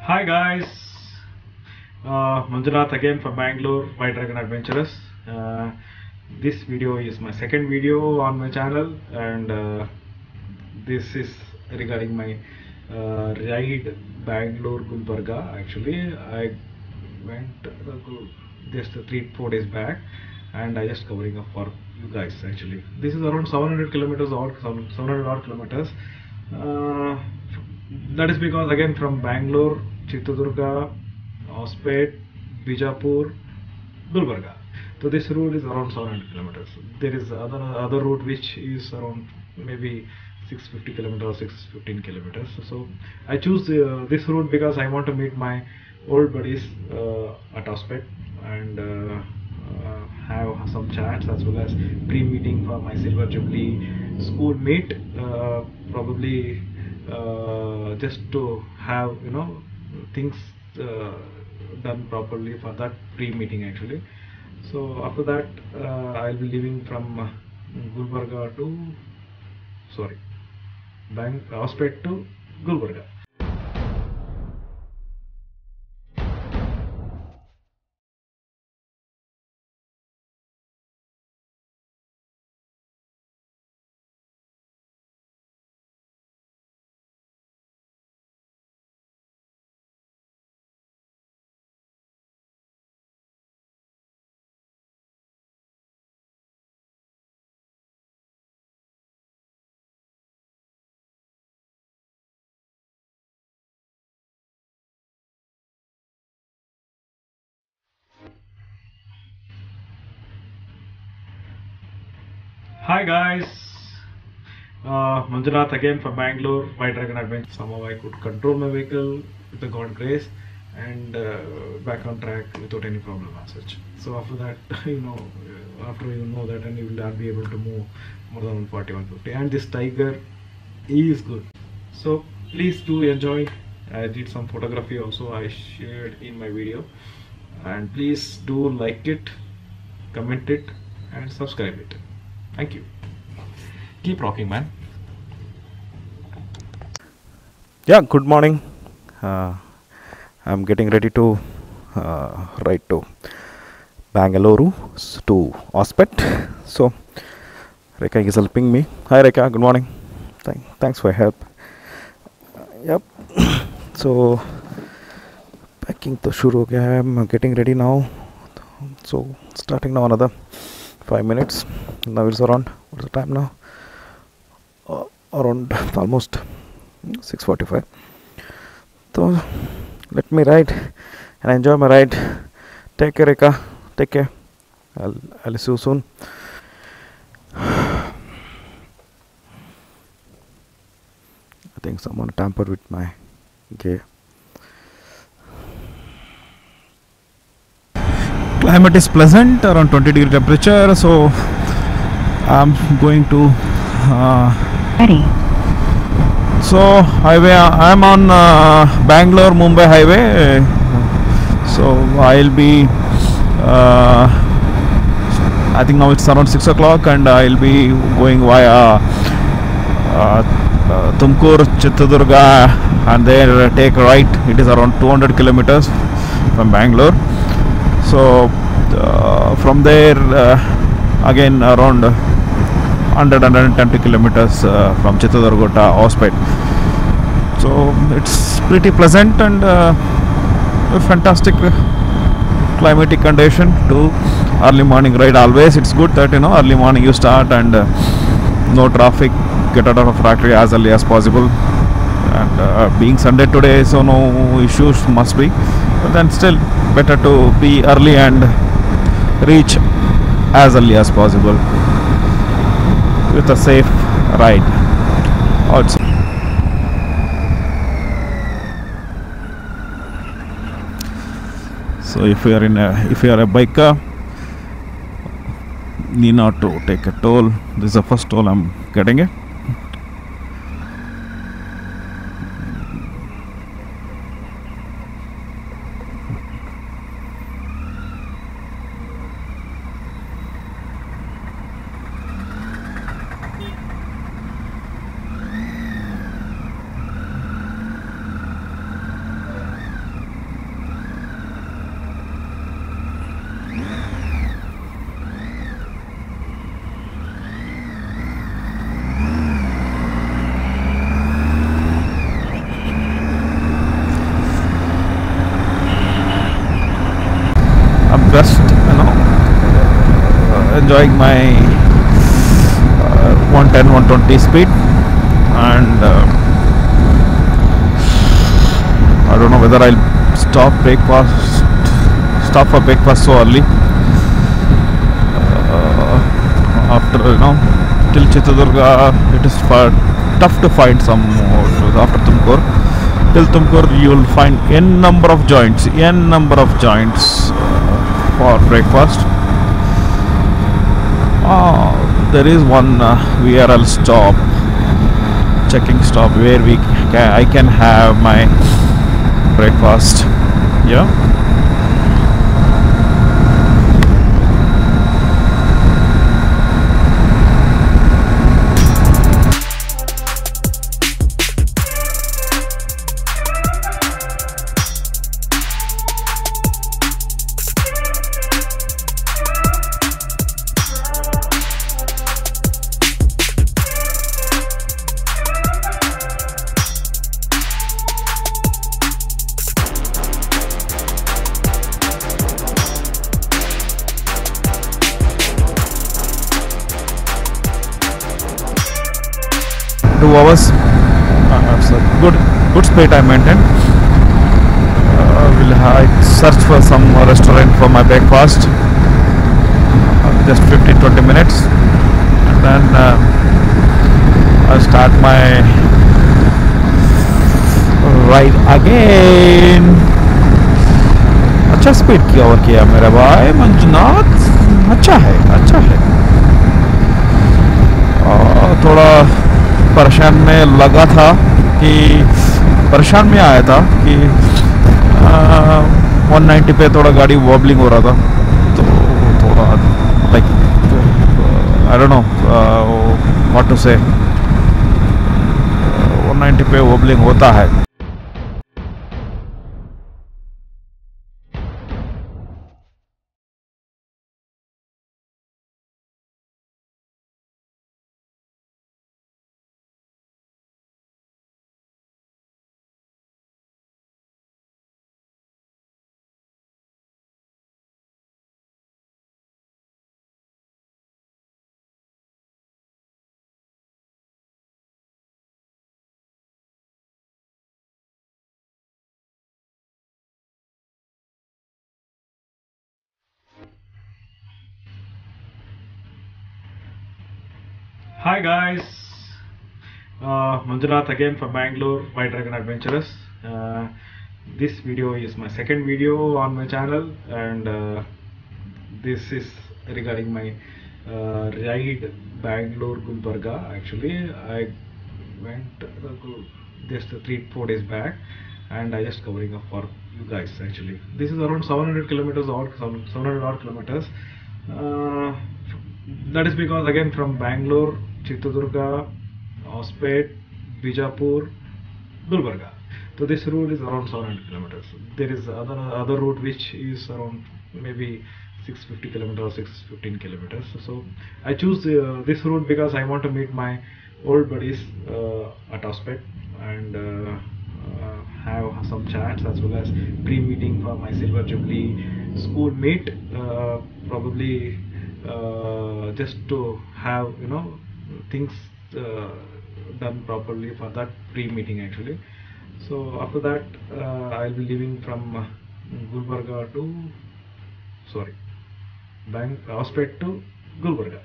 Hi guys, Manjunath again from Bangalore, White Dragon Adventurers. This video is my second video on my channel, and this is regarding my ride Bangalore Gulbarga. Actually, I went just 3-4 days back, and I just covering up for you guys. Actually, this is around 700 kilometers or 700 odd kilometers. That is because again from Bangalore, Chitradurga, Hospet, Bijapur, Gulbarga. So this route is around 700 kilometers. There is other route which is around maybe 650 kilometers or 615 kilometers. So I choose this route because I want to meet my old buddies at Hospet and have some chats as well as pre-meeting for my Silver Jubilee school mate. Probably just to have things done properly for that pre-meeting actually. So after that I'll be leaving from Gulbarga to Hospet to Gulbarga. Hi guys, Manjunath again from Bangalore, White Dragon Adventure. Somehow I could control my vehicle with the God grace and back on track without any problem as such. So after that, after you know that, and you will not be able to move more than 140, 150. And this tiger is good. So please do enjoy. I did some photography also. I shared in my video, and please do like it, comment it, and subscribe it. Thank you. Keep rocking, man. Yeah, good morning. I'm getting ready to ride to Bangalore to Hospet. So Rekha is helping me. Hi Rekha, good morning. Thanks for your help. Yep. So packing to shuru ho gaya hai. I'm getting ready now. So starting now another 5 minutes. Now it's around, what's the time now? Around almost 6:45. So let me ride and enjoy my ride. Take care, Rekha. Take care. I'll see you soon. I think someone tampered with my gear. Climate is pleasant, around 20-degree temperature. So I'm going to ready. So highway. I'm on Bangalore Mumbai highway. So I'll be. I think now it's around 6 o'clock, and I'll be going via Tumkur, Chitradurga, and there take a right. It is around 200 kilometers from Bangalore. So from there again around 120 kilometers from Chitradurga to Hospet. So it's pretty pleasant and a fantastic climatic condition to early morning ride. Always it's good that early morning you start and no traffic, get out of factory as early as possible. And being Sunday today, so no issues must be, but then still better to be early and reach as early as possible with a safe ride also. So if you are a biker, need not to take a toll. This is the first toll I'm getting it. enjoying my 110 120 speed, and I don't know whether I'll stop for breakfast so early. After till Chitradurga, it is tough to find some more. After Tumkur, till Tumkur, you will find n number of joints for breakfast. There is one VRL stop, checking stop, where I can have my breakfast. Yeah. Hours. So good speed I maintain. I search for some restaurant for my breakfast. Just 15-20 minutes, and then I'll start my ride again. अच्छा speed की over किया मेरा भाई मंजुनाथ, अच्छा है। थोड़ा परेशान में लगा था परेशान में आया था कि 190 पे थोड़ा गाड़ी वॉबलिंग हो रहा था, तो थोड़ा like I don't know what to say, 190 पे वॉबलिंग होता है। Hi guys, Manjunath again from Bangalore, White Dragon Adventurous. This video is my second video on my channel, and this is regarding my ride Bangalore Gulbarga. Actually, I went just 3-4 days back, and I just covering up for you guys. Actually, this is around 700 kilometers or 700 odd kilometers. That is because again from Bangalore, Chitradurga, Hospet, Bijapur, Gulbarga. So this route is around 700 kilometers. There is other route which is around maybe 650 kilometers or 615 kilometers. So I choose this route because I want to meet my old buddies at Hospet, and have some chats as well as pre-meeting for my Silver Jubilee school meet. Probably just to have things done properly for that pre-meeting actually. So after that I'll be leaving from Gulbarga to Hospet to Gulbarga.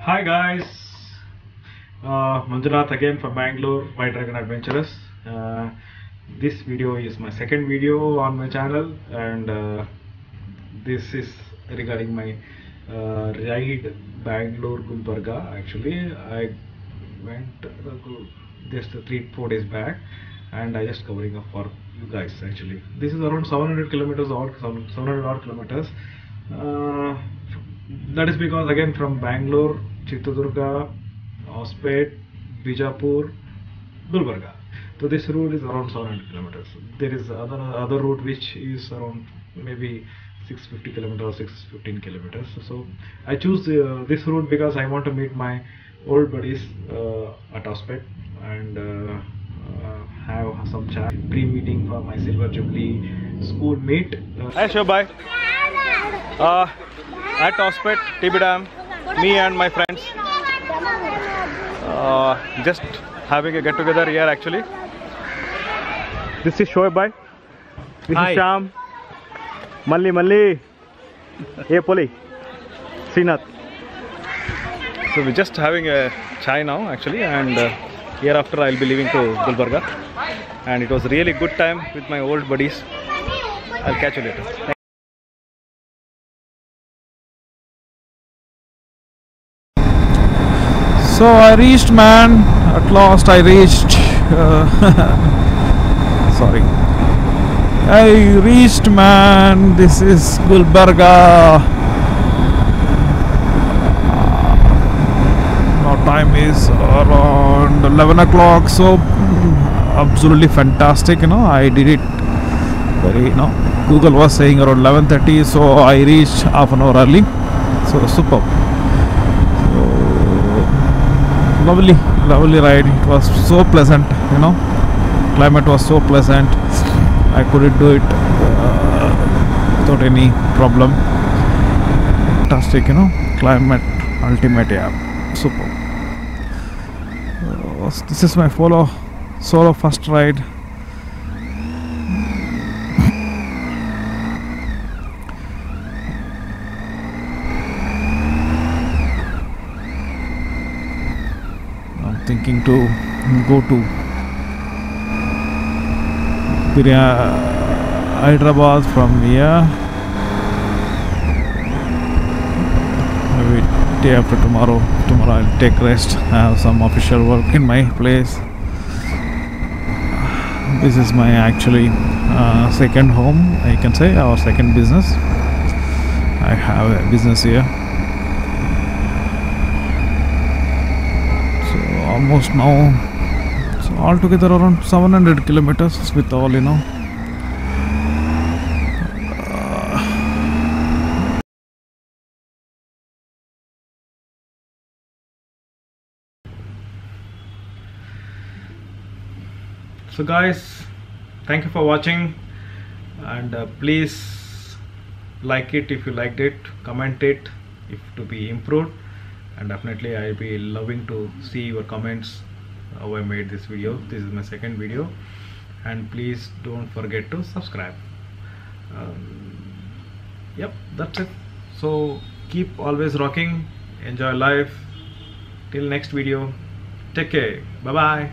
Hi guys, Manjunath again from Bangalore, White Dragon Adventurous. This video is my second video on my channel, and this is regarding my ride Bangalore Gulbarga. Actually, I went just 3-4 days back, and I just covering up for you guys. Actually, this is around 700 kilometers or 700 odd kilometers. Uh, that is because again from Bangalore, Chitradurga, Hospet, Bijapur, Gulbarga. So this route is around 700 kilometers. There is other route which is around maybe 650 kilometers or 615 kilometers. So I choose this route because I want to meet my old buddies at Hospet and have some chat, pre-meeting for my Silver Jubilee school meet. Hi Shobai. At Hospet, TB Dam, me and my friends just having a get together here actually. This is Shobai. This Hi. is Sham. Malli. Hey Poli. Srinath. So we're just having a chai now actually, and hereafter I'll be leaving to Gulbarga. And it was really good time with my old buddies. I'll catch you later. So I reached, man. At last I reached. Sorry. I reached, man. This is Gulbarga. Now time is around 11 o'clock. So absolutely fantastic. I did it very. Google was saying around 11:30. So I reached half an hour early. So superb. Lovely ride. It was so pleasant, climate was so pleasant. I couldn't do it without any problem. Fantastic, climate ultimate, yeah, super. This is my solo first ride. Thinking to go to Hyderabad from here. Maybe day after tomorrow. Tomorrow I'll take rest. I have some official work in my place. This is my actually second home, I can say, our second business. I have a business here. Almost now, so altogether around 700 kilometers with all, So guys, thank you for watching, and please like it if you liked it, comment it if to be improved. And definitely I'll be loving to see your comments how I made this video. This is my second video, and please don't forget to subscribe. Yep, that's it. So keep always rocking, enjoy life. Till next video, take care, bye bye.